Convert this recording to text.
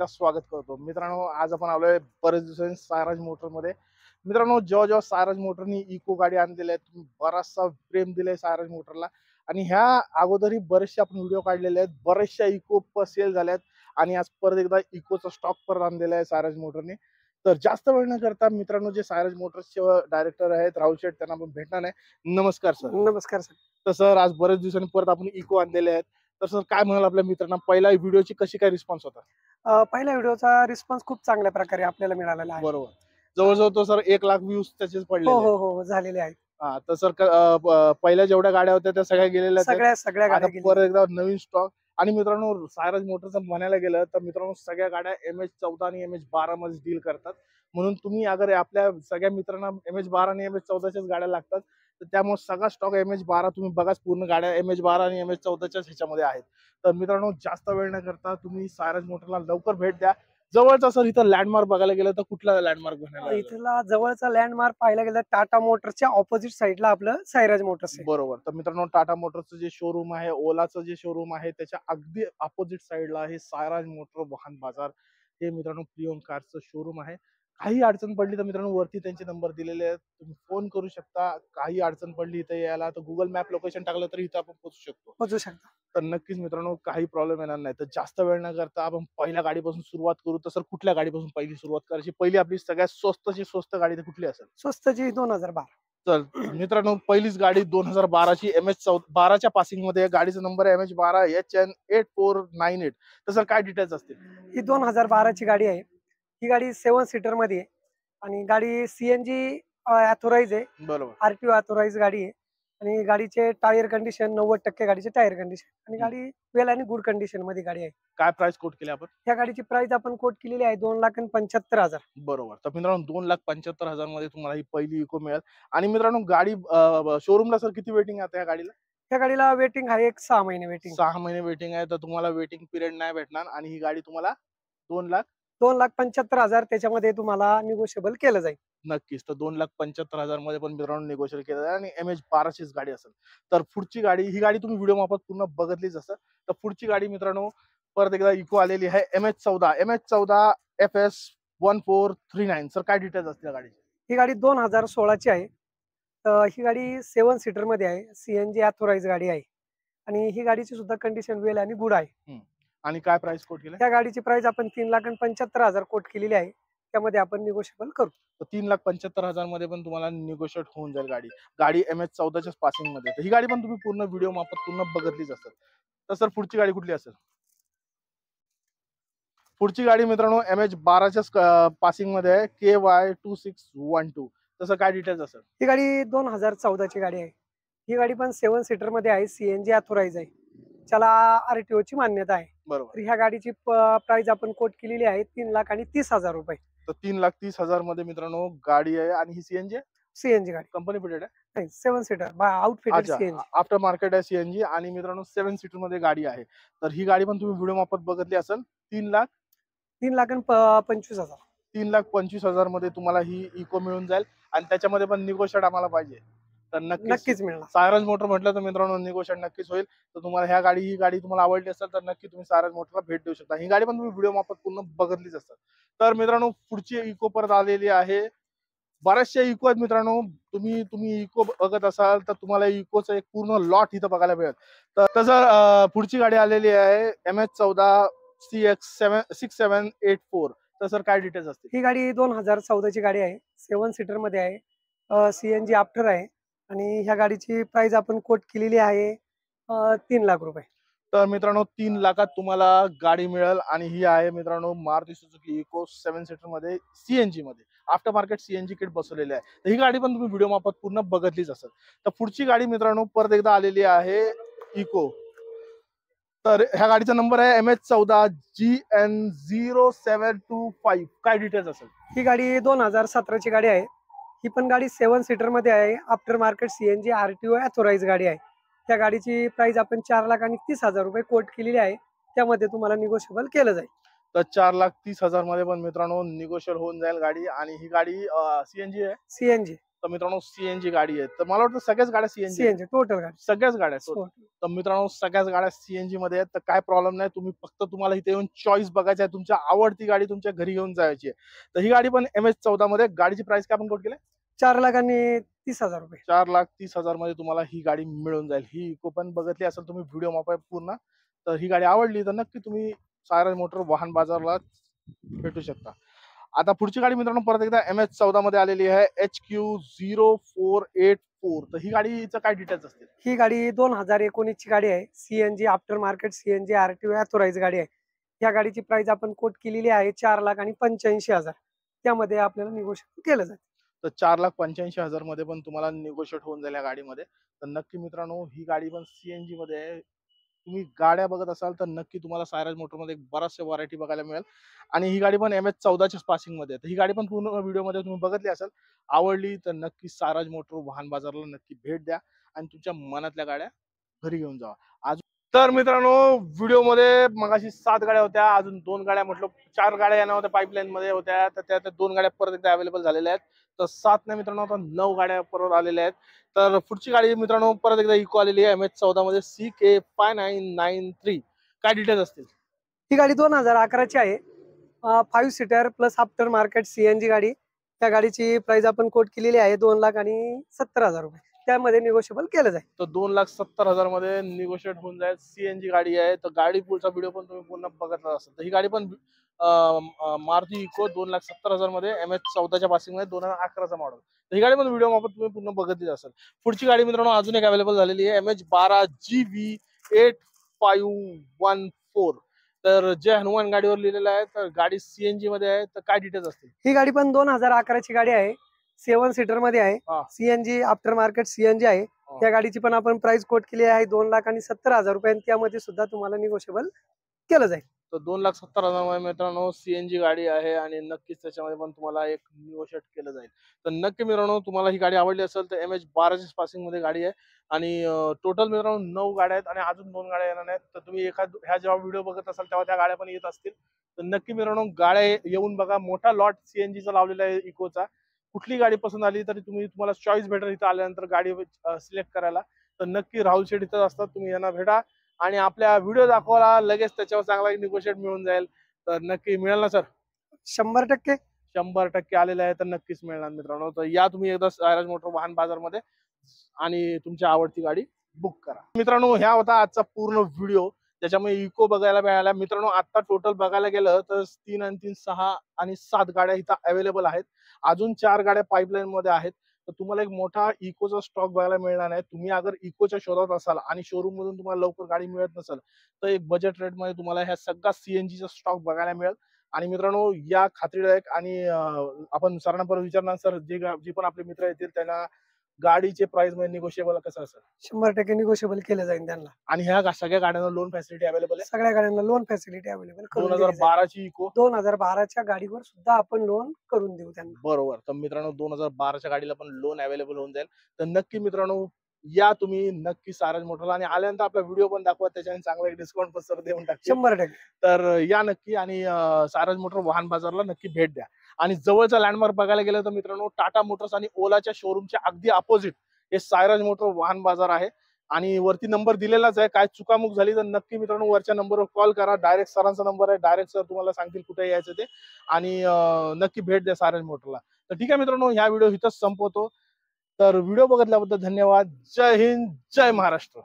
एकदा स्वागत करतो. मित्रांनो, आज आपण आलोय बरेच दिवसांनी सायराज मोटरमध्ये. मित्रांनो, जेव्हा सायराज मोटरनी इको गाडी आणलेली आहे, तुम्ही बराचसा प्रेम दिलंय सायराज मोटरला आणि ह्या अगोदरही बरेचसे आपण व्हिडिओ काढलेले आहेत. बरेचशा इको सेल झाल्यात आणि आज परत एकदा इकोचा स्टॉक परत आणलेला आहे सायराज मोटरने. तर जास्त वेळ न करता मित्रांनो, जे सायराज मोटर्सचे डायरेक्टर आहेत राहुल शेठ, त्यांना आपण भेटणार आहे. नमस्कार सर. नमस्कार सर. तर सर, आज बरेच दिवसांनी परत आपण इको आणलेले आहेत. तर सर, काय म्हणाल आपल्या मित्रांना, पहिला व्हिडिओची कशी काय रिस्पॉन्स होता? पहिल्या व्हिडिओचा रिस्पॉन्स खूप चांगल्या प्रकारे आपल्याला मिळालेला आहे. बरोबर. जवळजवळ तो सर 1 लाख व्ह्यूज त्याचेच पडले. हो झालेले आहेत. हा, तर सर पहिल्या जेवढ्या गाड्या होत्या त्या सगळ्या गेलेल्या आहेत. सगळ्या आता गाड्या परत एकदा नवीन स्टॉक. आणि मित्रांनो, सायराज मोटरचं म्हणायला गेलं तर मित्रांनो, सगळ्या गाड्या MH14 आणि MH12 मध्ये डील करतात. म्हणून तुम्ही अगर आपल्या सगळ्या मित्रांना MH12 आणि MH14च्याच गाड्या लागतात, तर त्यामुळे सगळा स्टॉक MH12 तुम्ही बघाच, पूर्ण गाड्या MH12 आणि MH14च्याच ह्याच्यामध्ये आहेत. तर मित्रांनो, जास्त वेळ न करता तुम्ही सायराज मोटरला लवकर भेट द्या. जवळचा सर इथं लँडमार्क बघायला गेलं तर कुठला लँडमार्क बनायला? इथला जवळचा लँडमार्क पाहायला गेलं टाटा मोटर्सच्या ऑपोजिट साइडला आपलं सायराज मोटर्स आहे. बरोबर. तर मित्रांनो, टाटा मोटर्सचं जे शोरूम आहे, ओलाचं जे शोरूम आहे, त्याच्या अगदी अपोजिट साइडला आहे सायराज मोटर वाहन बाजार. हे मित्रांनो प्रियम कारचं शोरूम आहे. काही अडचण पडली तर मित्रांनो, वरती त्यांचे नंबर दिलेले आहेत, तुम्ही फोन करू शकता. काही अडचण पडली इथे यायला तर गुगल मॅप लोकेशन टाकलं तर इथं आपण पोहोचू शकतो. तर नक्कीच मित्रांनो, काही प्रॉब्लेम येणार नाही. तर जास्त वेळ न करता आपण पहिल्या गाडीपासून सुरुवात करू. तर सर, कुठल्या गाडीपासून पहिली सुरुवात करायची? पहिली आपली सगळ्यात स्वस्त गाडी तर कुठली असेल? स्वस्तची 2012. तर मित्रांनो, पहिलीच गाडी 2012ची MH12च्या पासिंग मध्ये. गाडीचा नंबर आहे MH12 HN8498. तर सर, काय डिटेल्स असतील? ही 2012ची गाडी आहे. ही गाडी 7 सीटर मध्ये आहे आणि गाडी CNG ऑथोराइज आहे. बरोबर. RTO ऑथोराइज गाडी आहे आणि गाडीचे टायर कंडिशन 90% गाडीचे टायर कंडिशन आणि गाडी वेल आणि गुड कंडिशन मध्ये गाडी आहे. काय प्राइस कोट केली आपण? ह्या गाडीची प्राइस आपण कोट केलेली आहे 2,75,000. बरोबर. तर मित्रांनो, 2,75,000 मध्ये तुम्हाला ही पहिली इको मिळेल. आणि मित्रांनो, गाडी शोरूमला सर किती वेटिंग आहे या गाडीला? ह्या गाडीला वेटिंग आहे 6 महिने वेटिंग. 6 महिने वेटिंग आहे. तर तुम्हाला वेटिंग पिरियड नाही भेटणार आणि ही गाडी तुम्हाला 2,75,000 त्याच्यामध्ये तुम्हाला निगोशिएबल केलं जाईल. नक्कीच. तर 2,75,000 मध्ये पण मित्रांनो निगोशिएट केलं जाईल आणि MH12चीच गाडी असेल. तर पुढची गाडी, ही गाडी तुम्ही व्हिडिओ मार्फत पूर्ण बघितलीच असेल. तर पुढची गाडी मित्रांनो, परत एकदा इको आलेली आहे MH14 FS1439. सर, काय डिटेल्स असतील गाडीचे? ही गाडी 2016ची आहे. तर ही गाडी 7 सीटर मध्ये आहे. CNG ऑथोराइज गाडी आहे आणि ही गाडीची सुद्धा कंडिशन वेल आणि गुड आहे. आणि काय प्राइस कोट केली? त्या गाडीची प्राइस आपण 3,75,000 कोट केलेली आहे. त्यामध्ये आपण निगोशिएबल करू. तर 3,75,000 मध्ये पण तुम्हाला निगोशिएट होऊन जाईल गाडी MH14च्याच पासिंग मध्ये. तर ही गाडी पण तुम्ही पूर्ण व्हिडिओ मार्फत पूर्ण बघितलीच असेल. तर सर, पुढची गाडी कुठली असेल? पुढची गाडी मित्रांनो MH12च्याच पासिंग मध्ये आहे, KY2612. तसं काय डिटेल्स असेल? ही गाडी 2014ची गाडी आहे. ही गाडी पण 7 सीटर मध्ये आहे. CNG ऑथोराइज आहे. त्याला RTO ची मान्यता आहे. बरोबर. तर ह्या गाडीची प्राइस आपण कोट केलेली आहे 3,30,000 रुपये. तर 3,30,000 मध्ये मित्रांनो गाडी आहे. आणि ही CNG गाडी कंपनी फिटेड आहे? नाही, 7 सीटर आउटफिटेड CNG. आफ्टर मार्केट आहे CNG. आणि मित्रांनो, 7 सीटर मध्ये गाडी आहे. तर ही गाडी पण तुम्ही व्हिडिओ मार्फत बघितली असेल. 3,25,000. 3,25,000 मध्ये तुम्हाला ही इको मिळून जाईल. आणि त्याच्यामध्ये पण निगोशिएट आम्हाला पाहिजे तर नक्कीच मिळणार. सायराज मोटर म्हटलं तर मित्रांनो, निगोशिएट नक्कीच होईल. तर तुम्हाला ही गाडी तुम्हाला आवडली असेल तर नक्की तुम्ही सायराज मोटरला भेट देऊ शकता. ही गाडी पण तुम्ही व्हिडिओ मार्फत पूर्ण बघितलीच असेल. तर मित्रांनो, पुढची इको परत आलेली आहे. बऱ्याचशा इको आहेत मित्रांनो. तुम्ही इको बघत असाल तर तुम्हाला इकोचं एक पूर्ण लॉट इथं बघायला मिळेल. तर तसं पुढची गाडी आलेली आहे MH14 CX6784. तर सर, काय डिटेल्स असतील? ही गाडी 2014ची गाडी आहे. 7 सीटर मध्ये आहे. CNG आफ्टर आहे आणि ह्या गाडीची प्राइस आपण कोट केलेली आहे 3 लाख रुपये. तर मित्रांनो, 3 लाखात तुम्हाला गाडी मिळेल. आणि ही आहे मित्रांनो मारुती सुझुकी इको 7 सीटर मध्ये CNG मध्ये. आफ्टर मार्केट CNG किट बसवलेले आहे. तर ही गाडी पण तुम्ही व्हिडिओ मार्फत पूर्ण बघितलीच असेल. तर पुढची गाडी मित्रांनो परत एकदा आलेली आहे इको. तर ह्या गाडीचा नंबर आहे MH14 GN0725. काय डिटेल्स असेल? ही गाडी 2017ची गाडी आहे. ही पण गाडी 7 सीटर मध्ये आहे. After market CNG RTO authorise गाडी आहे. त्या गाडीची प्राइस आपण 4,30,000 रुपये कोट केलेली आहे. त्यामध्ये तुम्हाला निगोशिएबल केलं जाईल. तर 4,30,000 मध्ये पण मित्रांनो निगोशिएट होऊन जाईल गाडी. आणि ही गाडी CNG आहे. CNG तर मित्रांनो सीएनजी गाडी आहे. तर मला वाटतं सगळ्याच गाड्या सीएनजी सीएनजी टोटल गाडी सगळ्याच गाड्या Total. तर मित्रांनो सगळ्याच गाड्या सीएनजी मध्ये आहेत. तर काय प्रॉब्लेम नाही. तुम्ही फक्त तुम्हाला इथे येऊन चॉईस बघायची आहे. तुमच्या आवडती गाडी तुमच्या घरी घेऊन जायची आहे. तर ही गाडी पण MH14 मध्ये गाडीची प्राइस काय आपण कोट केली 4,30,000 रुपये. 4,30,000 मध्ये तुम्हाला ही गाडी मिळून जाईल. ही इको पण बघितली असेल तुम्ही व्हिडिओ मापाय पूर्ण. तर ही गाडी आवडली तर नक्की तुम्ही सायराज मोटर वाहन बाजारला भेटू शकता. आता पुढची गाडी मित्रांनो परत एकदा MH14 मध्ये आलेली आहे HQ0484. तर ही गाडीचं काय डिटेल्स असतील? ही गाडी 2019 ची गाडी आहे. CNG after market CNG RTO authorise गाडी आहे. या गाडीची प्राइस आपण कोट केलेली आहे 4,85,000. त्यामध्ये आपल्याला निगोशिएट केलं जाईल. तर 4,85,000 मध्ये पण तुम्हाला निगोशिएट होऊन जाईल या गाडीमध्ये. तर नक्की मित्रांनो ही गाडी पण सीएनजी मध्ये आहे. तुम्ही गाड्या बघत असाल तर नक्की तुम्हाला सायराज मोटरमध्ये बऱ्याचशा व्हरायटी बघायला मिळेल. आणि ही गाडी पण MH14च्याच पासिंग मध्ये आहे. तर ही गाडी पण पूर्ण व्हिडिओमध्ये तुम्ही बघितली असेल. आवडली तर नक्की सायराज मोटर वाहन बाजारला नक्की भेट द्या आणि तुमच्या मनातल्या गाड्या घरी घेऊन जावा. तर मित्रांनो व्हिडिओमध्ये मगाशी 7 गाड्या होत्या. अजून 2 गाड्या म्हटलं 4 गाड्या येणार होत्या पाईपलाईन मध्ये होत्या. तर त्या 2 गाड्या परत एकदा अवेलेबल झालेल्या आहेत. तर 7 नाही मित्रांनो आता 9 गाड्या परत आलेल्या आहेत. तर पुढची गाडी मित्रांनो परत एकदा इको आलेली आहे MH14 मध्ये CK5993. काय डिटेल्स असतील? ही गाडी 2011 ची आहे. 5 seater plus after market CNG गाडी. त्या गाडीची प्राइस आपण कोट केलेली आहे 2,70,000 रुपये. त्यामध्ये निगोशिएबल केलं जाईल. तर 2,70,000 मध्ये निगोशिएट होऊन जाईल. सीएनजी गाडी आहे. तर गाडी पुढचा व्हिडिओ पण तुम्ही पूर्ण बघितला असेल. तर ही गाडी पण मारुती इको 2,70,000 मध्ये MH14च्या पासिंग मध्ये 2011चा मॉडेल. तर ही गाडी पण व्हिडिओ आपण तुम्ही पूर्ण बघितली असेल. पुढची गाडी मित्रांनो अजून एक अवेलेबल झालेली आहे MH12 GV8514. तर जे हनुमान गाडीवर लिहिलेलं आहे तर गाडी सीएनजी मध्ये आहे. तर काय डिटेल्स असतील? ही गाडी पण 2011 ची गाडी आहे. 7 सीटर मध्ये आहे. हा. सीएनजी आफ्टर मार्केट सीएनजी आहे. त्या गाडीची पण आपण प्राइस कोट केली आहे 2,70,000 रुपये. त्यामध्ये सुद्धा तुम्हाला निगोशिएबल केलं जाईल. तर 2,70,000 मध्ये मित्रांनो सीएनजी गाडी आहे आणि नक्कीच त्याच्यामध्ये पण तुम्हाला एक निगोशिएट केलं जाईल. तर नक्की मित्रांनो तुम्हाला ही गाडी आवडली असेल तर MH12च्या पासिंग मध्ये गाडी आहे आणि टोटल मित्रांनो 9 गाड्या आहेत आणि अजून 2 गाड्या येणार आहेत. तर तुम्ही ह्या जेव्हा व्हिडिओ बघत असाल तेव्हा त्या गाड्या पण येत असतील. तर नक्की मित्रांनो गाड्या येऊन बघा. मोठा लॉट सीएनजीचा लावलेला आहे इकोचा. कुठली गाडी पसंत आली तरी तुम्हाला चॉईस भेटेल इथं आल्यानंतर गाडी सिलेक्ट करायला. तर नक्की राहुल शेठ इथं असतात. तुम्ही यांना भेटा आणि आपल्या व्हिडिओ दाखवायला लगेच त्याच्यावर चांगला निगोशिएट मिळून जाईल. तर नक्की मिळेल ना सर? 100% 100% आलेलं आहे तर नक्कीच मिळणार मित्रांनो. तर या तुम्ही एकदा सायराज मोटर वाहन बाजारमध्ये आणि तुमची आवडती गाडी बुक करा. मित्रांनो ह्या होता आजचा पूर्ण व्हिडिओ ज्याच्यामध्ये इको बघायला मिळाला. मित्रांनो आता टोटल बघायला गेलं तर 3 आणि 3 6 आणि 7 गाड्या इथं अवेलेबल आहेत. अजून 4 गाड्या पाईपलाईन मध्ये आहेत. तर तुम्हाला एक मोठा इकोचा स्टॉक बघायला मिळणार नाही. तुम्ही अगर इकोच्या शोधात असाल आणि शोरूम मधून तुम्हाला लवकर गाडी मिळत नसेल तर एक बजेट रेट मध्ये तुम्हाला ह्या सगळा सीएनजीचा स्टॉक बघायला मिळेल. आणि मित्रांनो या खात्रीदायक आणि आपण सरांना परत विचारणार सर जे पण आपले मित्र येतील त्यांना गाडीचे प्राइस मध्ये निगोशिएबल कसं असेल? 100% निगोशिएबल केलं जाईल त्यांना. आणि ह्या सगळ्या गाड्यांना लोन फॅसिलिटी अवेलेबल आहे. सगळ्या गाड्यांना लोन फॅसिलिटी अवेलेबल 2012 ची इको 2012च्या गाडीवर सुद्धा आपण लोन करून देऊ त्यांना. बरोबर. तर मित्रांनो 2012च्या गाडीला पण लोन अवेलेबल होऊन जाईल. तर नक्की मित्रांनो या तुम्ही नक्की सायराज मोटरला आणि आल्यानंतर आपला व्हिडिओ पण दाखवा. त्याच्याने चांगला एक डिस्काउंट पण सर देऊन टाकतील. 100%. तर या नक्की आणि सायराज मोटर वाहन बाजारला नक्की भेट द्या. आणि जवळचा लँडमार्क बघायला गेलं तर मित्रांनो टाटा मोटर्स आणि ओलाच्या शोरूमच्या अगदी अपोजिट हे सायराज मोटर वाहन बाजार आहे. आणि वरती नंबर दिलेलाच आहे. काय चुकामुक झाली तर नक्की मित्रांनो वरच्या नंबरवर कॉल करा. डायरेक्ट सरांचा नंबर आहे. डायरेक्ट सर तुम्हाला सांगतील कुठे यायचं ते आणि नक्की भेट द्या सायराज मोटरला. तर ठीक आहे मित्रांनो ह्या व्हिडिओ इथंच संपवतो. तर व्हिडिओ बघितल्याबद्दल धन्यवाद. जय हिंद जय महाराष्ट्र.